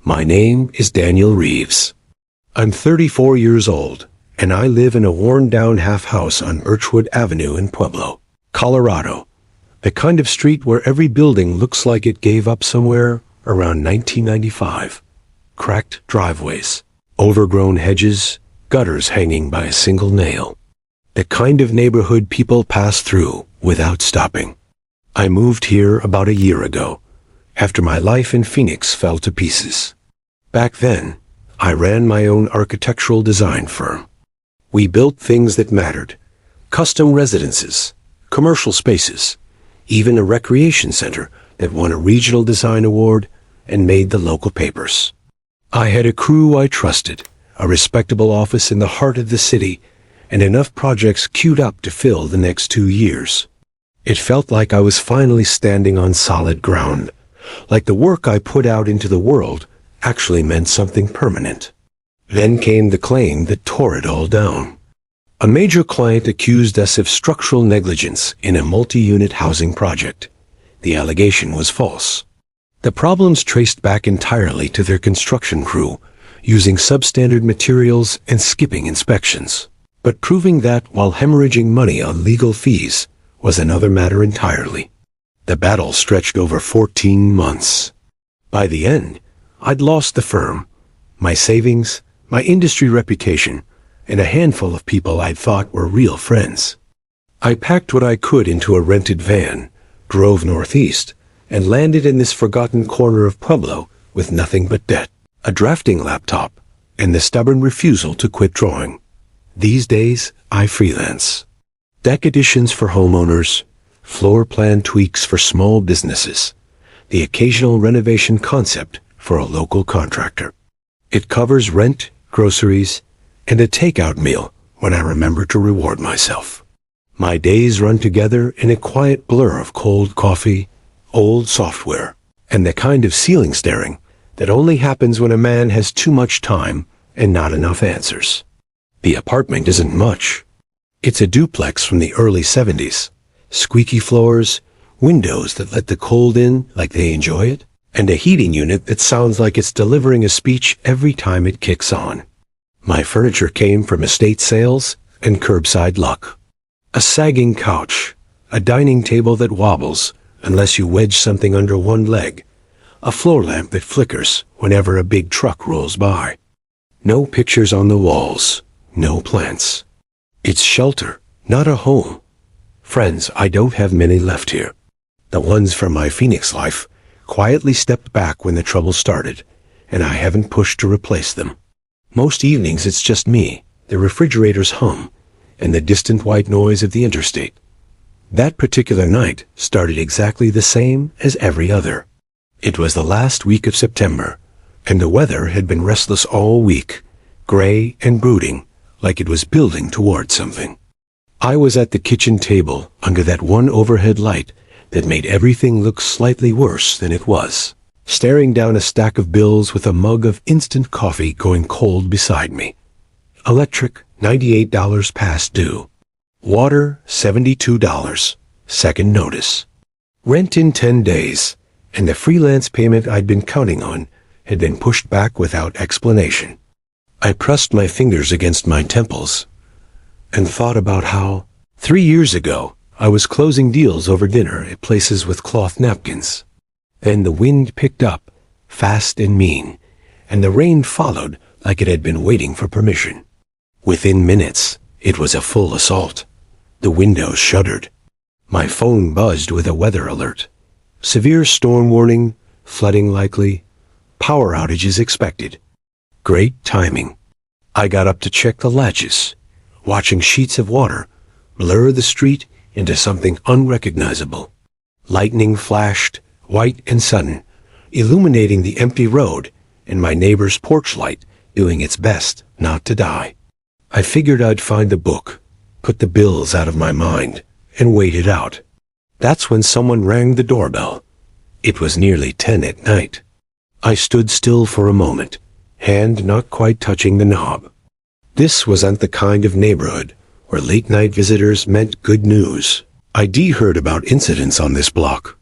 My name is Daniel Reeves. I'm 34 years old, and I live in a worn-down half-house on Birchwood Avenue in Pueblo, Colorado. The kind of street where every building looks like it gave up somewhere around 1995. Cracked driveways, overgrown hedges, gutters hanging by a single nail. The kind of neighborhood people pass through without stopping. I moved here about a year ago, after my life in Phoenix fell to pieces. Back then, I ran my own architectural design firm. We built things that mattered: custom residences, commercial spaces, even a recreation center that won a regional design award and made the local papers. I had a crew I trusted, a respectable office in the heart of the city, and enough projects queued up to fill the next 2 years. It felt like I was finally standing on solid ground, like the work I put out into the world actually meant something permanent. Then came the claim that tore it all down. A major client accused us of structural negligence in a multi-unit housing project. The allegation was false. The problems traced back entirely to their construction crew, using substandard materials and skipping inspections. But proving that while hemorrhaging money on legal fees was another matter entirely. The battle stretched over 14 months. By the end, I'd lost the firm, my savings, my industry reputation, and a handful of people I'd thought were real friends. I packed what I could into a rented van, drove northeast, and landed in this forgotten corner of Pueblo with nothing but debt, a drafting laptop, and the stubborn refusal to quit drawing. These days, I freelance. Deck additions for homeowners, floor plan tweaks for small businesses, the occasional renovation concept for a local contractor. It covers rent, groceries, and a takeout meal when I remember to reward myself. My days run together in a quiet blur of cold coffee, old software, and the kind of ceiling staring that only happens when a man has too much time and not enough answers. The apartment isn't much. It's a duplex from the early 70s. Squeaky floors, windows that let the cold in like they enjoy it, and a heating unit that sounds like it's delivering a speech every time it kicks on. My furniture came from estate sales and curbside luck. A sagging couch, a dining table that wobbles unless you wedge something under one leg, a floor lamp that flickers whenever a big truck rolls by. No pictures on the walls, no plants. It's shelter, not a home. Friends, I don't have many left here. The ones from my Phoenix life quietly stepped back when the trouble started, and I haven't pushed to replace them. Most evenings it's just me, the refrigerator's hum, and the distant white noise of the interstate. That particular night started exactly the same as every other. It was the last week of September, and the weather had been restless all week, gray and brooding, like it was building toward something. I was at the kitchen table under that one overhead light that made everything look slightly worse than it was, staring down a stack of bills with a mug of instant coffee going cold beside me. Electric, $98 past due. Water, $72, second notice. Rent in 10 days, and the freelance payment I'd been counting on had been pushed back without explanation. I pressed my fingers against my temples and thought about how, 3 years ago, I was closing deals over dinner at places with cloth napkins. Then the wind picked up, fast and mean, and the rain followed like it had been waiting for permission. Within minutes, it was a full assault. The windows shuddered. My phone buzzed with a weather alert. Severe storm warning, flooding likely, power outages expected. Great timing. I got up to check the latches, watching sheets of water blur the street into something unrecognizable. Lightning flashed, white and sudden, illuminating the empty road and my neighbor's porch light doing its best not to die. I figured I'd find a book, put the bills out of my mind, and wait it out. That's when someone rang the doorbell. It was nearly 10 at night. I stood still for a moment, hand not quite touching the knob. This wasn't the kind of neighborhood where late-night visitors meant good news. I'd heard about incidents on this block.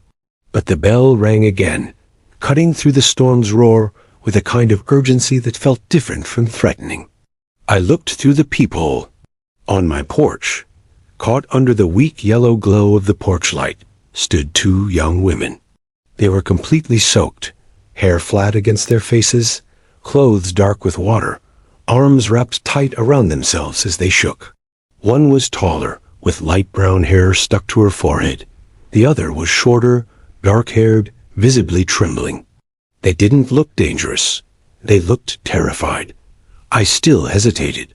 But the bell rang again, cutting through the storm's roar with a kind of urgency that felt different from threatening. I looked through the peephole. On my porch, caught under the weak yellow glow of the porch light, stood two young women. They were completely soaked, hair flat against their faces, clothes dark with water, arms wrapped tight around themselves as they shook. One was taller, with light brown hair stuck to her forehead. The other was shorter, dark-haired, visibly trembling. They didn't look dangerous. They looked terrified. I still hesitated.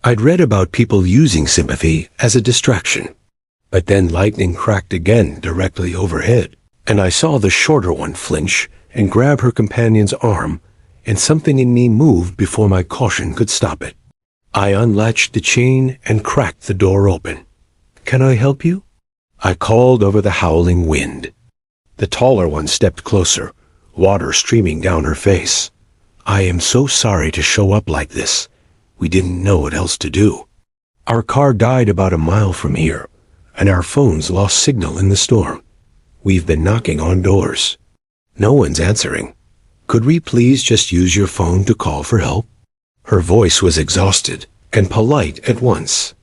I'd read about people using sympathy as a distraction. But then lightning cracked again directly overhead, and I saw the shorter one flinch and grab her companion's arm, and something in me moved before my caution could stop it. I unlatched the chain and cracked the door open. "Can I help you?" I called over the howling wind. The taller one stepped closer, water streaming down her face. "I am so sorry to show up like this. We didn't know what else to do. Our car died about a mile from here, and our phones lost signal in the storm. We've been knocking on doors. No one's answering. Could we please just use your phone to call for help?" Her voice was exhausted and polite at once.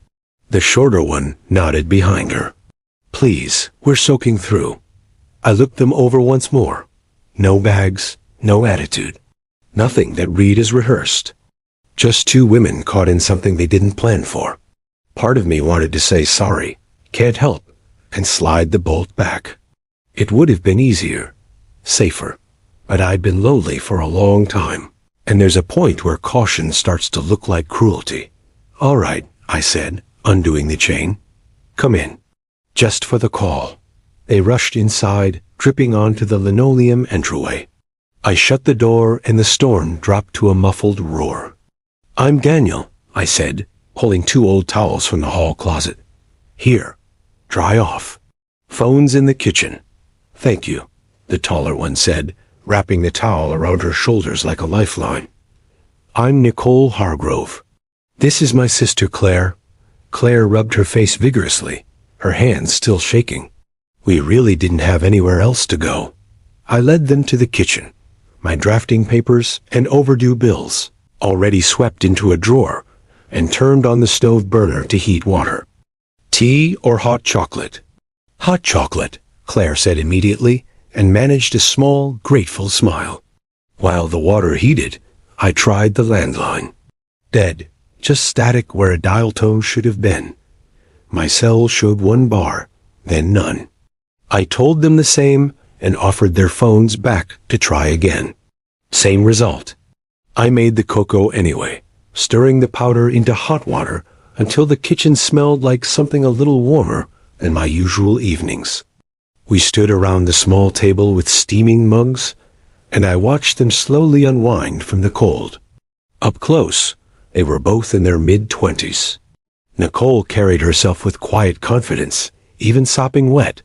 The shorter one nodded behind her. "Please, we're soaking through." I looked them over once more. No bags, no attitude. Nothing that read as rehearsed. Just two women caught in something they didn't plan for. Part of me wanted to say sorry, can't help, and slide the bolt back. It would have been easier, safer, but I'd been lonely for a long time, and there's a point where caution starts to look like cruelty. "All right," I said, undoing the chain. "Come in." Just for the call. They rushed inside, dripping onto the linoleum entryway. I shut the door and the storm dropped to a muffled roar. "I'm Daniel," I said, pulling two old towels from the hall closet. "Here, dry off. Phone's in the kitchen." "Thank you," the taller one said, wrapping the towel around her shoulders like a lifeline. "I'm Nicole Hargrove. This is my sister Claire." Claire rubbed her face vigorously, her hands still shaking. We really didn't have anywhere else to go. I led them to the kitchen, my drafting papers and overdue bills already swept into a drawer, and turned on the stove burner to heat water. "Tea or hot chocolate?" "Hot chocolate," Claire said immediately, and managed a small, grateful smile. While the water heated, I tried the landline. Dead, just static where a dial tone should have been. My cell showed one bar, then none. I told them the same and offered their phones back to try again. Same result. I made the cocoa anyway, stirring the powder into hot water until the kitchen smelled like something a little warmer than my usual evenings. We stood around the small table with steaming mugs, and I watched them slowly unwind from the cold. Up close, they were both in their mid-20s. Nicole carried herself with quiet confidence, even sopping wet,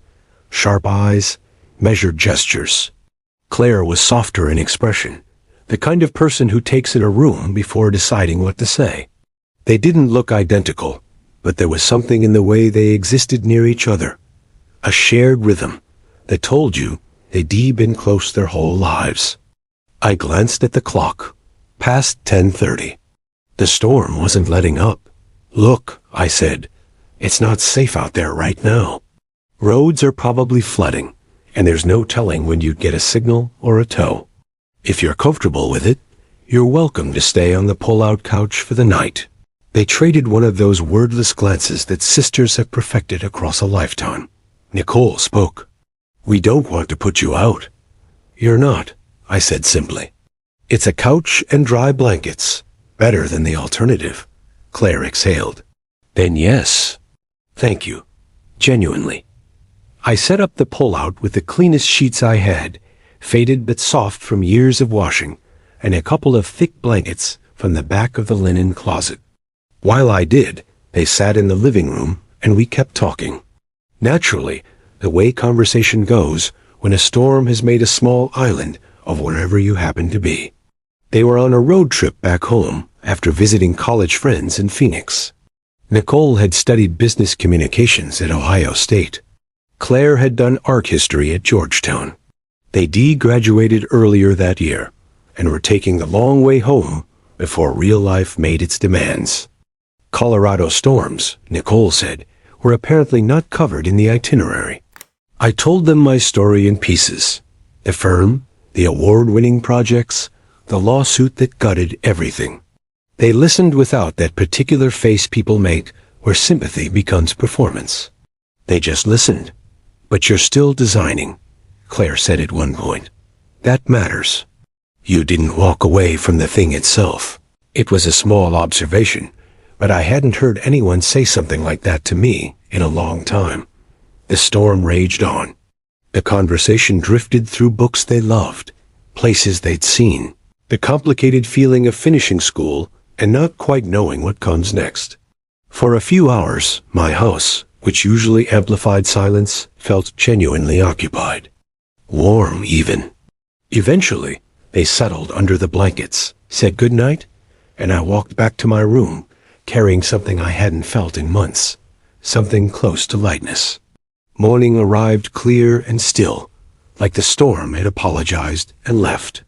sharp eyes, measured gestures. Claire was softer in expression, the kind of person who takes in a room before deciding what to say. They didn't look identical, but there was something in the way they existed near each other, a shared rhythm that told you they'd been close their whole lives. I glanced at the clock, past 10:30. The storm wasn't letting up. "Look," I said, "it's not safe out there right now. Roads are probably flooding, and there's no telling when you'd get a signal or a tow. If you're comfortable with it, you're welcome to stay on the pull-out couch for the night." They traded one of those wordless glances that sisters have perfected across a lifetime. Nicole spoke. "We don't want to put you out." "You're not," I said simply. "It's a couch and dry blankets. Better than the alternative." Claire exhaled. "Then yes. Thank you. Genuinely." I set up the pull-out with the cleanest sheets I had, faded but soft from years of washing, and a couple of thick blankets from the back of the linen closet. While I did, they sat in the living room, and we kept talking. Naturally, the way conversation goes when a storm has made a small island of wherever you happen to be. They were on a road trip back home after visiting college friends in Phoenix. Nicole had studied business communications at Ohio State. Claire had done art history at Georgetown. They graduated earlier that year, and were taking the long way home before real life made its demands. Colorado storms, Nicole said, were apparently not covered in the itinerary. I told them my story in pieces. The firm, the award-winning projects, the lawsuit that gutted everything. They listened without that particular face people make where sympathy becomes performance. They just listened. But you're still designing, Claire said at one point. That matters. You didn't walk away from the thing itself. It was a small observation, but I hadn't heard anyone say something like that to me in a long time. The storm raged on. The conversation drifted through books they loved, places they'd seen, the complicated feeling of finishing school and not quite knowing what comes next. For a few hours, my house, which usually amplified silence, felt genuinely occupied. Warm, even. Eventually, they settled under the blankets, said goodnight, and I walked back to my room, carrying something I hadn't felt in months, something close to lightness. Morning arrived clear and still, like the storm had apologized and left.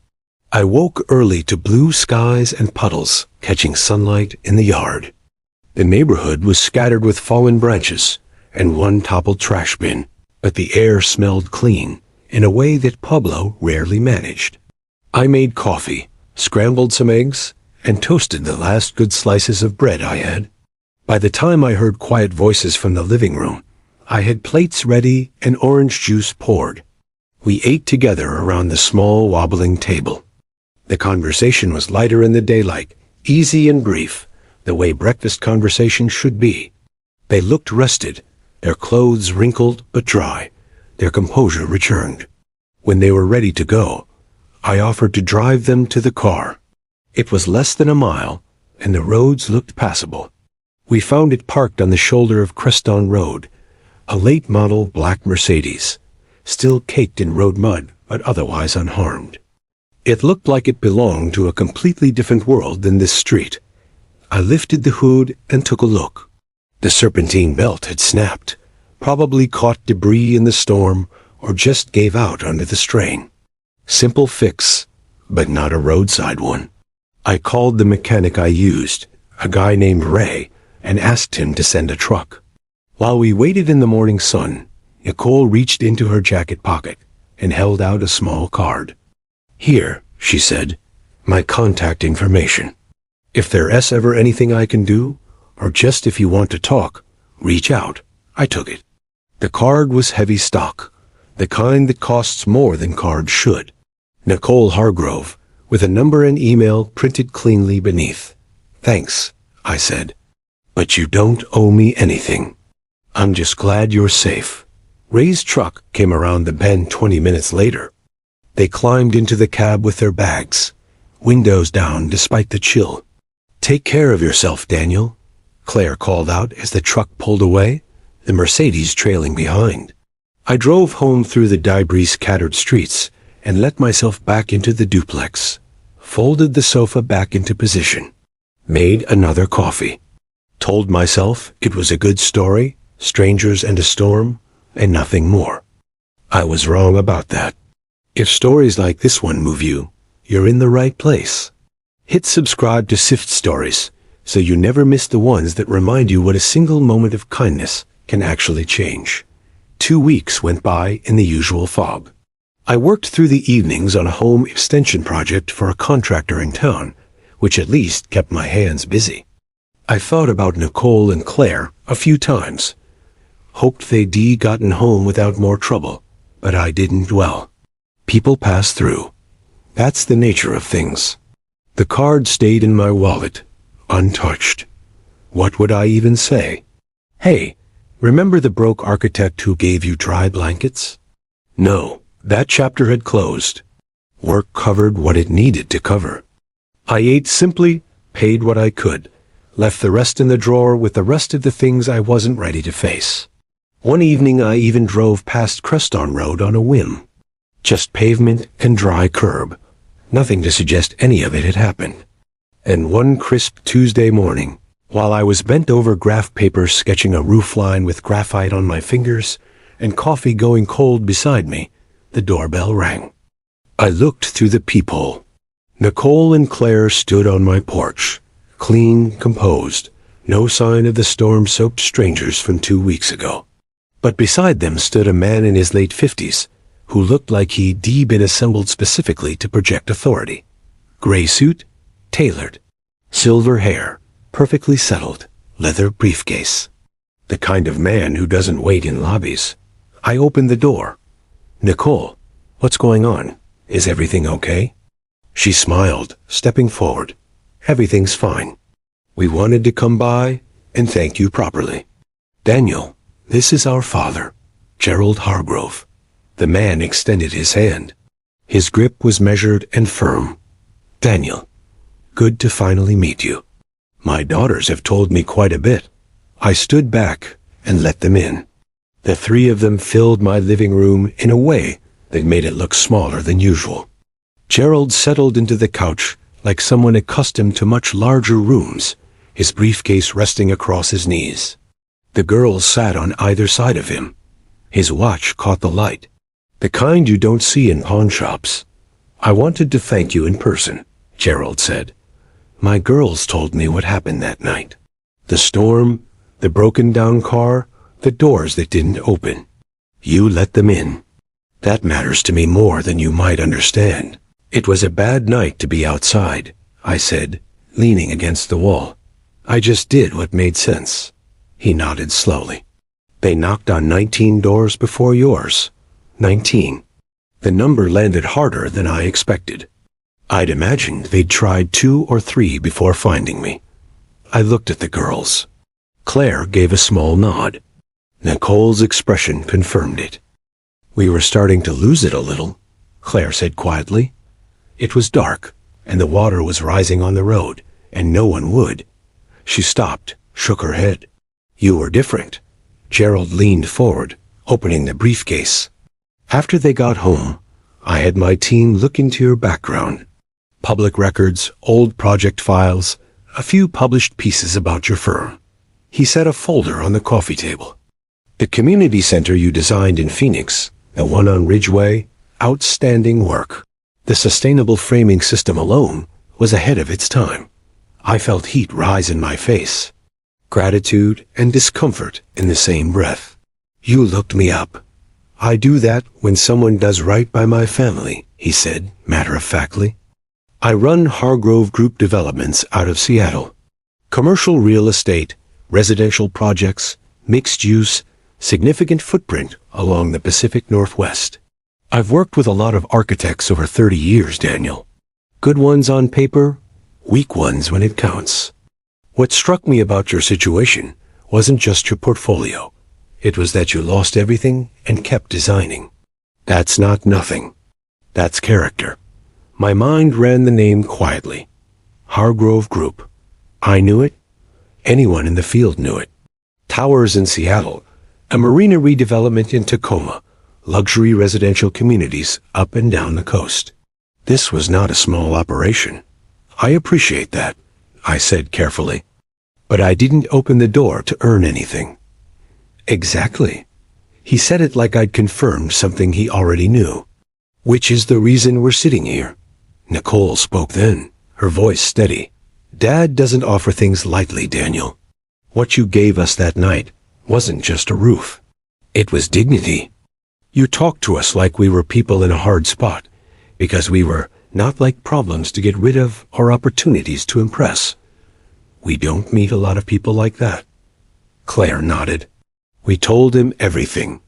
I woke early to blue skies and puddles catching sunlight in the yard. The neighborhood was scattered with fallen branches and one toppled trash bin, but the air smelled clean in a way that Pueblo rarely managed. I made coffee, scrambled some eggs, and toasted the last good slices of bread I had. By the time I heard quiet voices from the living room, I had plates ready and orange juice poured. We ate together around the small wobbling table. The conversation was lighter in the daylight, easy and brief, the way breakfast conversation should be. They looked rested, their clothes wrinkled but dry, their composure returned. When they were ready to go, I offered to drive them to the car. It was less than a mile, and the roads looked passable. We found it parked on the shoulder of Creston Road, a late-model black Mercedes, still caked in road mud but otherwise unharmed. It looked like it belonged to a completely different world than this street. I lifted the hood and took a look. The serpentine belt had snapped, probably caught debris in the storm or just gave out under the strain. Simple fix, but not a roadside one. I called the mechanic I used, a guy named Ray, and asked him to send a truck. While we waited in the morning sun, Nicole reached into her jacket pocket and held out a small card. Here, she said, my contact information. If there's ever anything I can do, or just if you want to talk, reach out. I took it. The card was heavy stock, the kind that costs more than cards should. Nicole Hargrove, with a number and email printed cleanly beneath. Thanks, I said. But you don't owe me anything. I'm just glad you're safe. Ray's truck came around the bend 20 minutes later. They climbed into the cab with their bags, windows down despite the chill. Take care of yourself, Daniel, Claire called out as the truck pulled away, the Mercedes trailing behind. I drove home through the debris-scattered streets and let myself back into the duplex, folded the sofa back into position, made another coffee, told myself it was a good story, strangers and a storm, and nothing more. I was wrong about that. If stories like this one move you, you're in the right place. Hit subscribe to Sift Stories so you never miss the ones that remind you what a single moment of kindness can actually change. 2 weeks went by in the usual fog. I worked through the evenings on a home extension project for a contractor in town, which at least kept my hands busy. I thought about Nicole and Claire a few times. Hoped they'd gotten home without more trouble, but I didn't dwell. People pass through. That's the nature of things. The card stayed in my wallet, untouched. What would I even say? Hey, remember the broke architect who gave you dry blankets? No, that chapter had closed. Work covered what it needed to cover. I ate simply, paid what I could, left the rest in the drawer with the rest of the things I wasn't ready to face. One evening I even drove past Creston Road on a whim. Just pavement and dry curb. Nothing to suggest any of it had happened. And one crisp Tuesday morning, while I was bent over graph paper sketching a roofline with graphite on my fingers and coffee going cold beside me, the doorbell rang. I looked through the peephole. Nicole and Claire stood on my porch, clean, composed, no sign of the storm-soaked strangers from 2 weeks ago. But beside them stood a man in his late 50s, who looked like he'd been assembled specifically to project authority. Gray suit, tailored. Silver hair, perfectly settled. Leather briefcase. The kind of man who doesn't wait in lobbies. I opened the door. "Nicole, what's going on? Is everything okay?" She smiled, stepping forward. "Everything's fine. We wanted to come by and thank you properly. Daniel, this is our father, Gerald Hargrove." The man extended his hand. His grip was measured and firm. "Daniel, good to finally meet you. My daughters have told me quite a bit." I stood back and let them in. The three of them filled my living room in a way that made it look smaller than usual. Gerald settled into the couch like someone accustomed to much larger rooms, his briefcase resting across his knees. The girls sat on either side of him. His watch caught the light, the kind you don't see in pawn shops. "I wanted to thank you in person," Gerald said. "My girls told me what happened that night. The storm, the broken-down car, the doors that didn't open. You let them in. That matters to me more than you might understand." "It was a bad night to be outside," I said, leaning against the wall. "I just did what made sense." He nodded slowly. "They knocked on 19 doors before yours." 19. The number landed harder than I expected. I'd imagined they'd tried 2 or 3 before finding me. I looked at the girls. Claire gave a small nod. Nicole's expression confirmed it. "We were starting to lose it a little," Claire said quietly. It was dark, and the water was rising on the road, and no one would. She stopped, shook her head. "You were different." Gerald leaned forward, opening the briefcase. "After they got home, I had my team look into your background. Public records, old project files, a few published pieces about your firm." He set a folder on the coffee table. "The community center you designed in Phoenix, the one on Ridgeway, outstanding work. The sustainable framing system alone was ahead of its time." I felt heat rise in my face. Gratitude and discomfort in the same breath. "You looked me up." "I do that when someone does right by my family," he said, matter-of-factly. "I run Hargrove Group Developments out of Seattle. Commercial real estate, residential projects, mixed use, significant footprint along the Pacific Northwest. I've worked with a lot of architects over 30 years, Daniel. Good ones on paper, weak ones when it counts. What struck me about your situation wasn't just your portfolio. It was that you lost everything and kept designing. That's not nothing. That's character." My mind ran the name quietly. Hargrove Group. I knew it. Anyone in the field knew it. Towers in Seattle, a marina redevelopment in Tacoma, luxury residential communities up and down the coast. This was not a small operation. "I appreciate that," I said carefully. "But I didn't open the door to earn anything." "Exactly." He said it like I'd confirmed something he already knew. "Which is the reason we're sitting here." Nicole spoke then, her voice steady. "Dad doesn't offer things lightly, Daniel. What you gave us that night wasn't just a roof. It was dignity. You talked to us like we were people in a hard spot, because we were not like problems to get rid of or opportunities to impress. We don't meet a lot of people like that." Claire nodded. "We told him everything.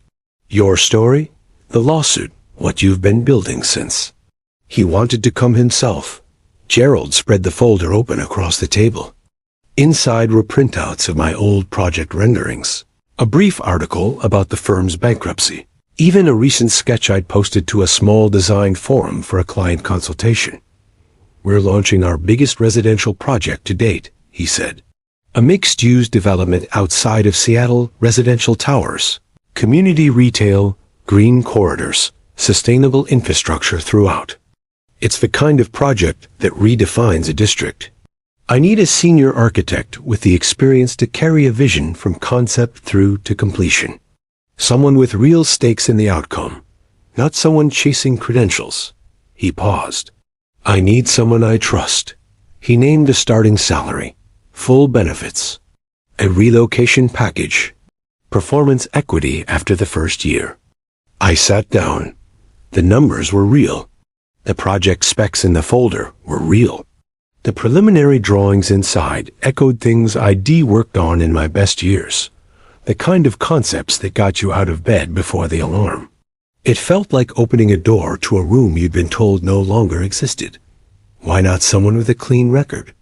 Your story, the lawsuit, what you've been building since. He wanted to come himself." Gerald spread the folder open across the table. Inside were printouts of my old project renderings, a brief article about the firm's bankruptcy, even a recent sketch I'd posted to a small design forum for a client consultation. "We're launching our biggest residential project to date," he said. "A mixed-use development outside of Seattle, residential towers, community retail, green corridors, sustainable infrastructure throughout. It's the kind of project that redefines a district. I need a senior architect with the experience to carry a vision from concept through to completion. Someone with real stakes in the outcome, not someone chasing credentials." He paused. I need someone I trust. He named a starting salary, full benefits, a relocation package, performance equity after the first year. I sat down. The numbers were real. The project specs in the folder were real. The preliminary drawings inside echoed things I'd worked on in my best years, the kind of concepts that got you out of bed before the alarm. It felt like opening a door to a room you'd been told no longer existed. Why not someone with a clean record?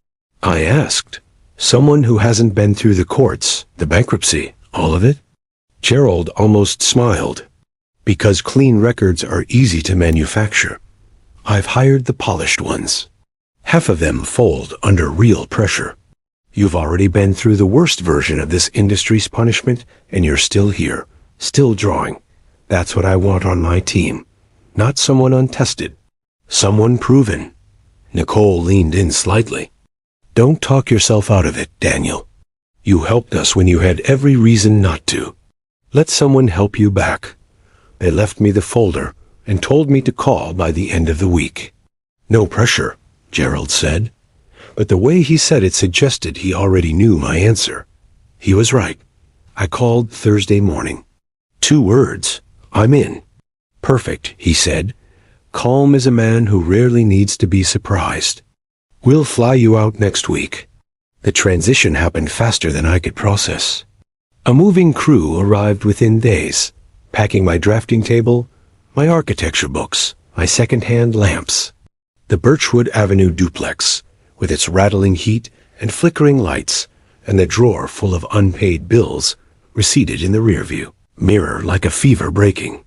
I asked. Someone who hasn't been through the courts, the bankruptcy, all of it? Gerald almost smiled. Because clean records are easy to manufacture. I've hired the polished ones. Half of them fold under real pressure. You've already been through the worst version of this industry's punishment, and you're still here, still drawing. That's what I want on my team. Not someone untested. Someone proven. Nicole leaned in slightly. Don't talk yourself out of it, Daniel. You helped us when you had every reason not to. Let someone help you back. They left me the folder and told me to call by the end of the week. No pressure, Gerald said. But the way he said it suggested he already knew my answer. He was right. I called Thursday morning. 2 words. I'm in. Perfect, he said, calm as a man who rarely needs to be surprised. We'll fly you out next week. The transition happened faster than I could process. A moving crew arrived within days, packing my drafting table, my architecture books, my second-hand lamps. The Birchwood Avenue duplex, with its rattling heat and flickering lights, and the drawer full of unpaid bills, receded in the rearview mirror like a fever breaking.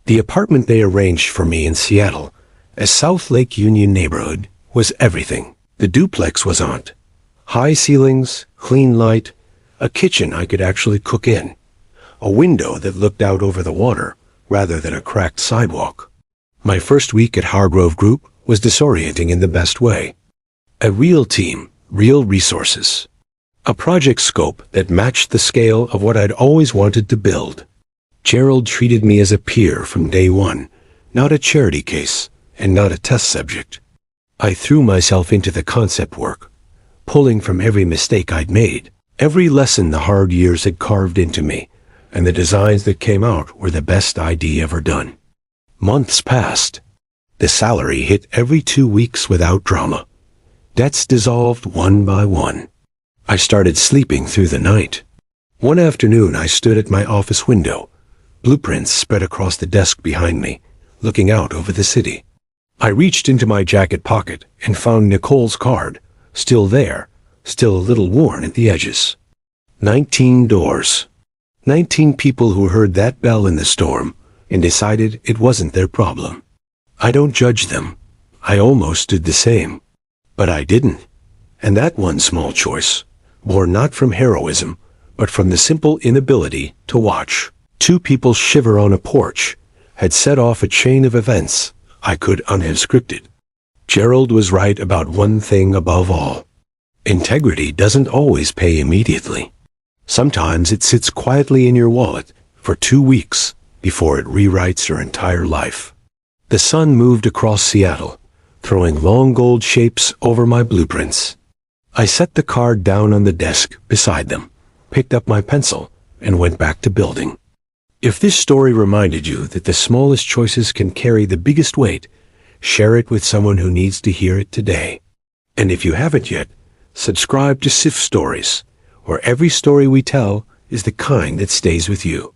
The apartment they arranged for me in Seattle, a South Lake Union neighborhood, was everything. The duplex was on. High ceilings, clean light, a kitchen I could actually cook in, a window that looked out over the water rather than a cracked sidewalk. My first week at Hargrove Group was disorienting in the best way. A real team, real resources. A project scope that matched the scale of what I'd always wanted to build. Gerald treated me as a peer from day one, not a charity case, and not a test subject. I threw myself into the concept work, pulling from every mistake I'd made, every lesson the hard years had carved into me, and the designs that came out were the best I'd ever done. Months passed. The salary hit every 2 weeks without drama. Debts dissolved one by one. I started sleeping through the night. One afternoon I stood at my office window, blueprints spread across the desk behind me, looking out over the city. I reached into my jacket pocket and found Nicole's card, still there, still a little worn at the edges. 19 doors. 19 people who heard that bell in the storm and decided it wasn't their problem. I don't judge them. I almost did the same. But I didn't. And that one small choice, born not from heroism, but from the simple inability to watch 2 people shiver on a porch, had set off a chain of events I could have scripted. Gerald was right about one thing above all. Integrity doesn't always pay immediately. Sometimes it sits quietly in your wallet for 2 weeks before it rewrites your entire life. The sun moved across Seattle, throwing long gold shapes over my blueprints. I set the card down on the desk beside them, picked up my pencil, and went back to building. If this story reminded you that the smallest choices can carry the biggest weight, share it with someone who needs to hear it today. And if you haven't yet, subscribe to Sift Stories, where every story we tell is the kind that stays with you.